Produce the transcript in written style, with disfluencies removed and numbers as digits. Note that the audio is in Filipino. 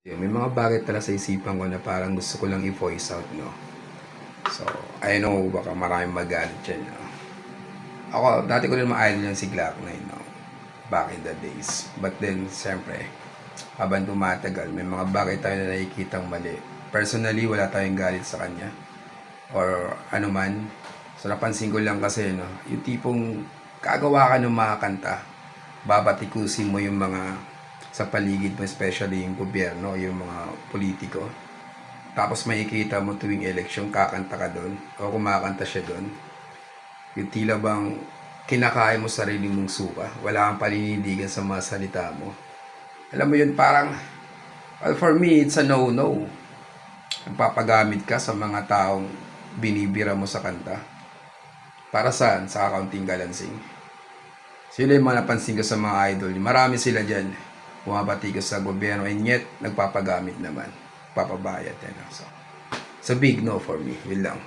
May mga bagay talaga sa isipan ko na parang gusto ko lang i-voice out, no? So, I know baka maraming magalit dyan, no? Ako, dati ko rin ma-idol yan si Glock 9, no? Back in the days. But then, siyempre, habang tumatagal, may mga bagay tayo na nakikitang mali. Personally, wala tayong galit sa kanya. Or ano man. So, napansin ko lang kasi, no? Yung tipong kagawa ka ng mga kanta, babatikusin mo yung mga sa paligid mo, especially yung gobyerno, yung mga politiko. Tapos makikita mo tuwing eleksyon, kakanta ka doon, o kumakanta siya doon. Yung tila bang kinakaya mo sarili mong suka, wala kang paninindigan sa mga salita mo. Alam mo yun, parang, well, for me, it's a no-no. Nagpapagamit ka sa mga taong binibira mo sa kanta. Para saan? Sa accounting balancing. Sila yung mga napansin ko sa mga idol. Marami sila dyan. Bumabati ko sa gobyerno and yet nagpapagamit naman. Papabayad. So big no for me. Yun lang.